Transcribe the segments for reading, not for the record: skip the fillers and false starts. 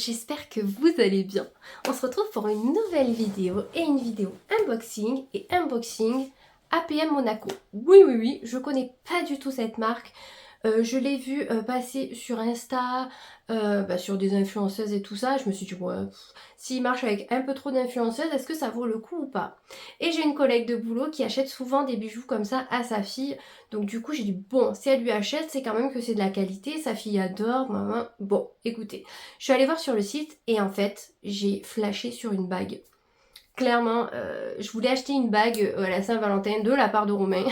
j'espère que vous allez bien. On se retrouve pour une nouvelle vidéo et une vidéo unboxing APM Monaco. Oui, je connais pas du tout cette marque. Je l'ai vue passer sur Insta, sur des influenceuses et tout ça. Je me suis dit, ouais, s'il marche avec un peu trop d'influenceuses, est-ce que ça vaut le coup ou pas? Et j'ai une collègue de boulot qui achète souvent des bijoux comme ça à sa fille. Donc du coup, j'ai dit, bon, si elle lui achète, c'est quand même que c'est de la qualité. Sa fille adore, maman. Bon, écoutez, je suis allée voir sur le site et en fait, j'ai flashé sur une bague. Clairement, je voulais acheter une bague à la Saint-Valentin de la part de Romain.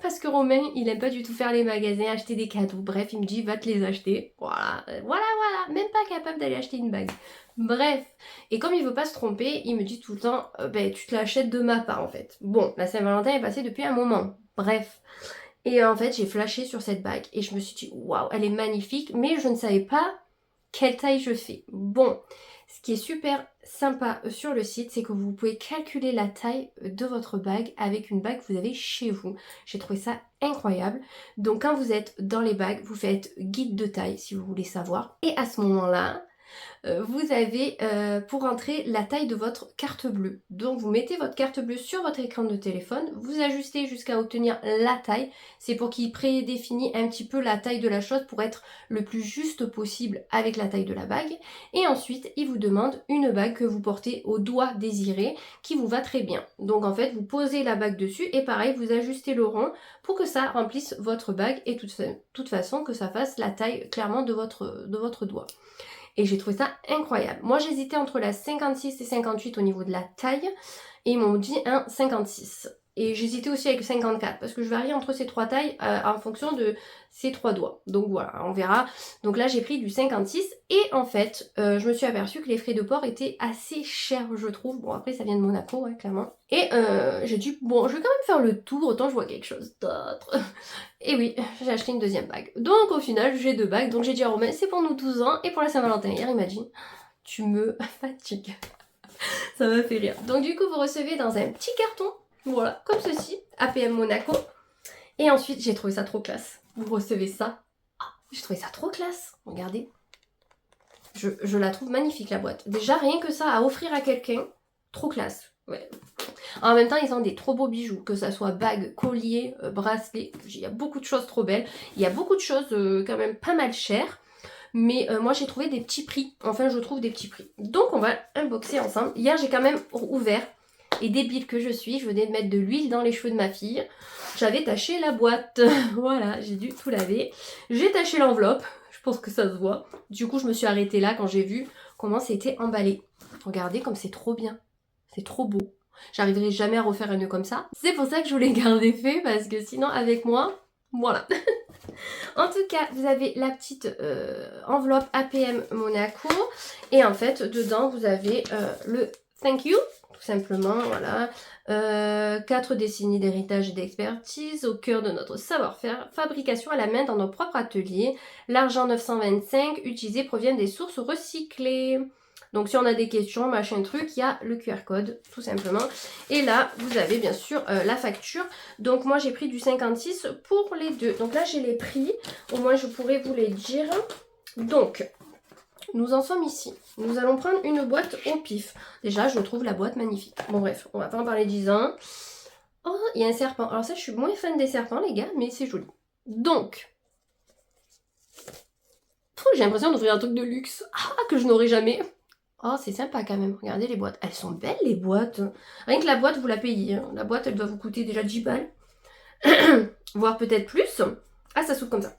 Parce que Romain, il aime pas du tout faire les magasins, acheter des cadeaux. Bref, il me dit, va te les acheter. Voilà, voilà. Même pas capable d'aller acheter une bague. Bref. Et comme il veut pas se tromper, il me dit tout le temps, tu te l'achètes de ma part en fait. Bon, la Saint-Valentin est passée depuis un moment. Bref. Et en fait, j'ai flashé sur cette bague et je me suis dit, waouh, elle est magnifique, mais je ne savais pas quelle taille je fais. Bon, ce qui est super sympa sur le site, c'est que vous pouvez calculer la taille de votre bague avec une bague que vous avez chez vous. J'ai trouvé ça incroyable. Donc quand vous êtes dans les bagues, vous faites guide de taille si vous voulez savoir. Et à ce moment-là, vous avez pour entrer la taille de votre carte bleue. Donc vous mettez votre carte bleue sur votre écran de téléphone, vous ajustez jusqu'à obtenir la taille. C'est pour qu'il prédéfinit un petit peu la taille de la chose pour être le plus juste possible avec la taille de la bague. Et ensuite, il vous demande une bague que vous portez au doigt désiré qui vous va très bien. Donc en fait, vous posez la bague dessus et pareil, vous ajustez le rond pour que ça remplisse votre bague et de toute façon que ça fasse la taille clairement de votre doigt. Et j'ai trouvé ça incroyable. Moi j'hésitais entre la 56 et 58 au niveau de la taille. Et ils m'ont dit un 56. Et j'hésitais aussi avec le 54 parce que je varie entre ces trois tailles en fonction de ces trois doigts. Donc voilà, on verra. Donc là j'ai pris du 56 et en fait je me suis aperçue que les frais de port étaient assez chers je trouve. Bon après ça vient de Monaco clairement. Et j'ai dit bon je vais quand même faire le tour, autant je vois quelque chose d'autre. Et oui, j'ai acheté une deuxième bague. Donc au final j'ai deux bagues. Donc j'ai dit à Romain c'est pour nous 12 ans et pour la Saint-Valentin. Hier il m'a dit tu me fatigues. Ça m'a fait rire. Donc du coup, vous recevez dans un petit carton, voilà, comme ceci, APM Monaco. Et ensuite, j'ai trouvé ça trop classe. Vous recevez ça. Ah, j'ai trouvé ça trop classe. Regardez. Je la trouve magnifique, la boîte. Déjà, rien que ça, à offrir à quelqu'un, trop classe. Ouais. En même temps, ils ont des trop beaux bijoux, que ça soit bague, collier, bracelet. Il y a beaucoup de choses trop belles. Il y a beaucoup de choses quand même pas mal chères. Mais moi j'ai trouvé des petits prix. Enfin je trouve des petits prix. Donc on va unboxer ensemble. Hier j'ai quand même ouvert. Et débile que je suis, je venais de mettre de l'huile dans les cheveux de ma fille. J'avais taché la boîte. Voilà, j'ai dû tout laver. J'ai taché l'enveloppe. Je pense que ça se voit. Du coup je me suis arrêtée là quand j'ai vu comment c'était emballé. Regardez comme c'est trop bien. C'est trop beau. J'arriverai jamais à refaire un nœud comme ça. C'est pour ça que je voulais garder fait. Parce que sinon avec moi, voilà. En tout cas, vous avez la petite enveloppe APM Monaco. Et en fait, dedans, vous avez le thank you, tout simplement, voilà. 4 décennies d'héritage et d'expertise au cœur de notre savoir-faire. Fabrication à la main dans nos propres ateliers. L'argent 925 utilisé provient des sources recyclées. Donc si on a des questions, machin truc, il y a le QR code, tout simplement. Et là, vous avez bien sûr la facture. Donc moi, j'ai pris du 56 pour les deux. Donc là, j'ai les prix. Au moins, je pourrais vous les dire. Donc, nous en sommes ici. Nous allons prendre une boîte au pif. Déjà, je trouve la boîte magnifique. Bon bref, on va pas en parler 10 ans. Oh, il y a un serpent. Alors ça, je suis moins fan des serpents, les gars, mais c'est joli. Donc, j'ai l'impression d'ouvrir un truc de luxe. Ah, que je n'aurai jamais. Oh, c'est sympa quand même. Regardez les boîtes. Elles sont belles, les boîtes. Rien que la boîte, vous la payez. Hein. La boîte, elle doit vous coûter déjà 10 balles. Voire peut-être plus. Ah, ça s'ouvre comme ça.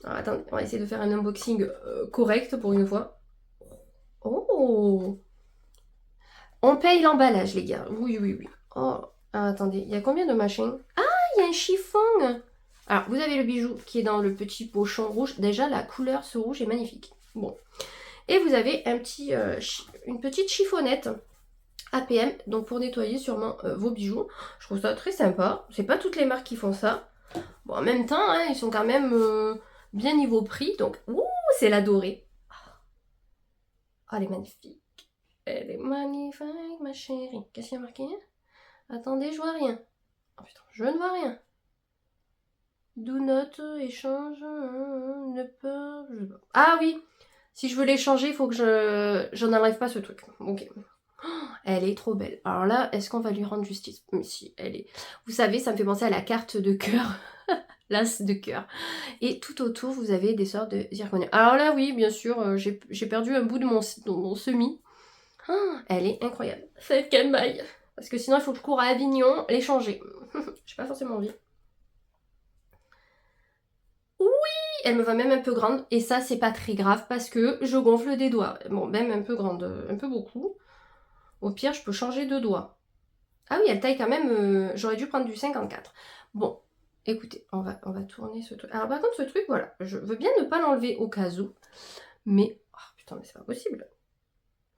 Alors, attendez, on va essayer de faire un unboxing correct pour une fois. Oh! On paye l'emballage, les gars. Oui. Oh, attendez, il y a combien de machins? Ah, il y a un chiffon! Alors, vous avez le bijou qui est dans le petit pochon rouge. Déjà, la couleur, ce rouge est magnifique. Bon. Et vous avez un petit, une petite chiffonnette APM, donc pour nettoyer sûrement vos bijoux. Je trouve ça très sympa. C'est pas toutes les marques qui font ça. Bon, en même temps, hein, ils sont quand même bien niveau prix. Donc, ouh, c'est la dorée. Oh, elle est magnifique. Elle est magnifique, ma chérie. Qu'est-ce qu'il y a marqué? Attendez, je vois rien. Oh putain, je ne vois rien. Do not, échange, ne peut... Ah oui, Si je veux les changer, il faut que j'en enlève pas ce truc. Ok. Elle est trop belle. Alors là, est-ce qu'on va lui rendre justice? Mais si, elle est... Vous savez, ça me fait penser à la carte de cœur. L'as de cœur. Et tout autour, vous avez des sortes de zirconium. Alors là, oui, bien sûr, j'ai perdu un bout de mon semis. Elle est incroyable. Cette quelle maille. Parce que sinon, il faut que je cours à Avignon les changer. J'ai pas forcément envie. Oui, elle me va même un peu grande. Et ça, c'est pas très grave parce que je gonfle des doigts. Bon, même un peu grande, un peu beaucoup. Au pire, je peux changer de doigt. Ah oui, elle taille quand même... J'aurais dû prendre du 54. Bon, écoutez, on va tourner ce truc. Alors par contre, ce truc, voilà, je veux bien ne pas l'enlever au cas où. Mais... Oh, putain, mais c'est pas possible.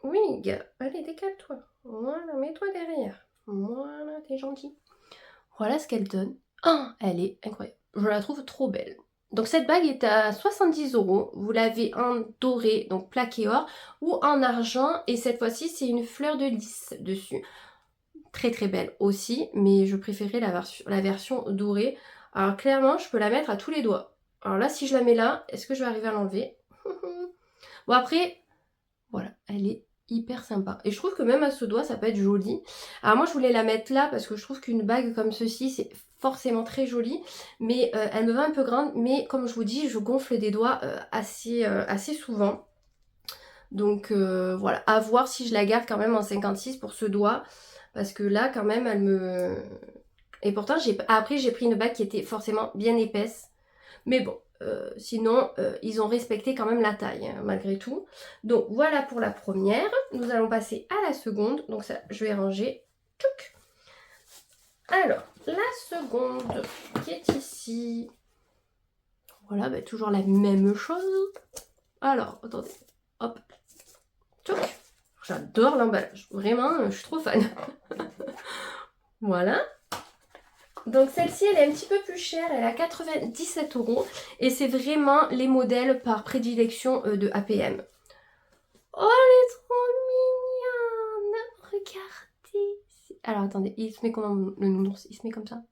Oui, gars, allez, décale-toi. Voilà, mets-toi derrière. Voilà, t'es gentil. Voilà ce qu'elle donne. Oh, elle est incroyable. Je la trouve trop belle. Donc cette bague est à 70 €. Vous l'avez en doré, donc plaqué or, ou en argent. Et cette fois-ci, c'est une fleur de lys dessus. Très très belle aussi, mais je préférais la version dorée. Alors clairement, je peux la mettre à tous les doigts. Alors là, si je la mets là, est-ce que je vais arriver à l'enlever? Bon après, voilà, elle est hyper sympa. Et je trouve que même à ce doigt, ça peut être joli. Alors moi, je voulais la mettre là parce que je trouve qu'une bague comme ceci, c'est forcément très joli. Mais elle me va un peu grande. Mais comme je vous dis, je gonfle des doigts assez souvent. Donc voilà, à voir si je la garde quand même en 56 pour ce doigt. Parce que là, quand même, elle me... Et pourtant, après, j'ai pris une bague qui était forcément bien épaisse. Mais bon, sinon, ils ont respecté quand même la taille, hein, malgré tout. Donc, voilà pour la première. Nous allons passer à la seconde. Donc ça, je vais ranger. Tchouk. Alors, la seconde qui est ici. Voilà, bah, toujours la même chose. Alors, attendez. Hop. Tchouk. J'adore l'emballage. Vraiment, je suis trop fan. Voilà. Donc celle-ci, elle est un petit peu plus chère, elle est à 97 € et c'est vraiment les modèles par prédilection de APM. Oh, elle est trop mignonne! Regardez! Alors attendez, il se met comment le nounours? Il se met comme ça?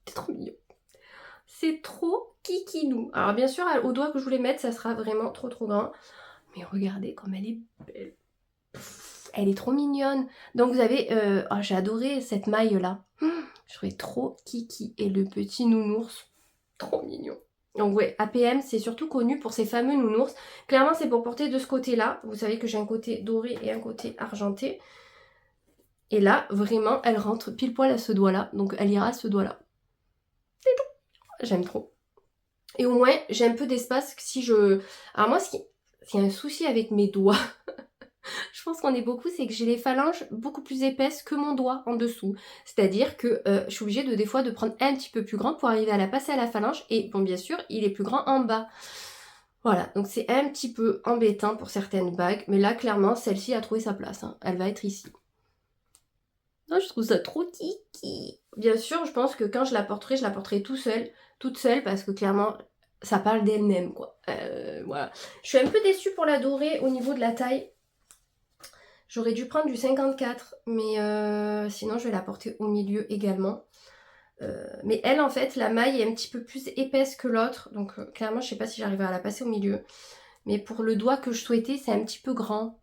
C'est trop mignon. C'est trop kikinou. Alors bien sûr, au doigt que je voulais mettre, ça sera vraiment trop grand. Mais regardez comme elle est belle. Elle est trop mignonne. Donc vous avez... oh, j'ai adoré cette maille-là. Je trouvais trop kiki. Et le petit nounours, trop mignon. Donc ouais, APM, c'est surtout connu pour ces fameux nounours. Clairement, c'est pour porter de ce côté-là. Vous savez que j'ai un côté doré et un côté argenté. Et là, vraiment, elle rentre pile poil à ce doigt-là. Donc elle ira à ce doigt-là. C'est tout. J'aime trop. Et au moins, j'ai un peu d'espace si je... Alors moi, s'il y a un souci avec mes doigts... Je pense qu'on est beaucoup, c'est que j'ai les phalanges beaucoup plus épaisses que mon doigt en dessous. C'est-à-dire que je suis obligée des fois de prendre un petit peu plus grand pour arriver à la passer à la phalange. Et bon, bien sûr, il est plus grand en bas. Voilà, donc c'est un petit peu embêtant pour certaines bagues. Mais là, clairement, celle-ci a trouvé sa place. Hein. Elle va être ici. Non, je trouve ça trop kiki. Bien sûr, je pense que quand je la porterai toute seule, parce que clairement, ça parle d'elle-même, quoi. Voilà. Je suis un peu déçue pour la dorée au niveau de la taille. J'aurais dû prendre du 54, mais sinon je vais la porter au milieu également. Mais elle, en fait, la maille est un petit peu plus épaisse que l'autre. Donc clairement, je sais pas si j'arriverai à la passer au milieu. Mais pour le doigt que je souhaitais, c'est un petit peu grand.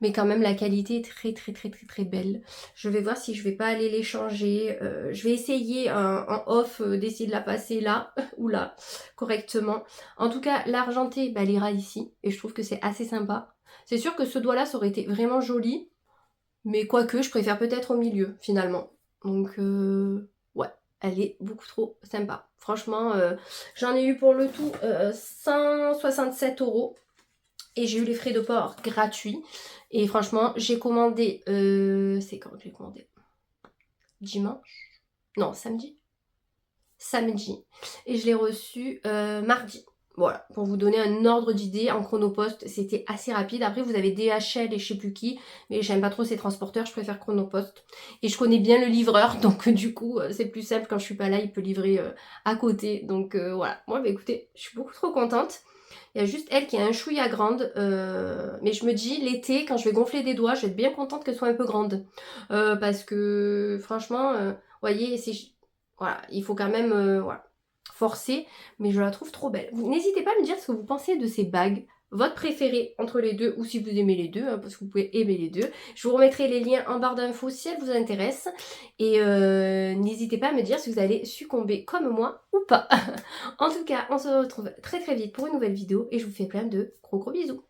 Mais quand même, la qualité est très belle. Je vais voir si je vais pas aller les changer. Je vais essayer en off d'essayer de la passer là ou là, correctement. En tout cas, l'argenté, bah, elle ira ici. Et je trouve que c'est assez sympa. C'est sûr que ce doigt-là, ça aurait été vraiment joli. Mais quoique, je préfère peut-être au milieu, finalement. Donc, ouais, elle est beaucoup trop sympa. Franchement, j'en ai eu pour le tout 167 €. Et j'ai eu les frais de port gratuits. Et franchement, j'ai commandé... c'est quand j'ai commandé? Dimanche? Non, samedi. Samedi. Et je l'ai reçu mardi. Voilà, pour vous donner un ordre d'idée, en Chronopost, c'était assez rapide. Après, vous avez DHL et je sais plus qui, mais j'aime pas trop ces transporteurs, je préfère Chronopost. Et je connais bien le livreur, donc du coup, c'est plus simple quand je suis pas là, il peut livrer à côté. Donc voilà, moi, bah, écoutez, je suis beaucoup trop contente. Il y a juste elle qui est un chouïa grande, mais je me dis, l'été, quand je vais gonfler des doigts, je vais être bien contente qu'elle soit un peu grande. Parce que, franchement, vous voyez, voilà, il faut quand même, voilà. forcée, mais je la trouve trop belle. N'hésitez pas à me dire ce que vous pensez de ces bagues, votre préféré entre les deux, ou si vous aimez les deux, hein, parce que vous pouvez aimer les deux. Je vous remettrai les liens en barre d'infos si elles vous intéressent. Et n'hésitez pas à me dire si vous allez succomber comme moi ou pas. En tout cas, on se retrouve très très vite pour une nouvelle vidéo et je vous fais plein de gros bisous.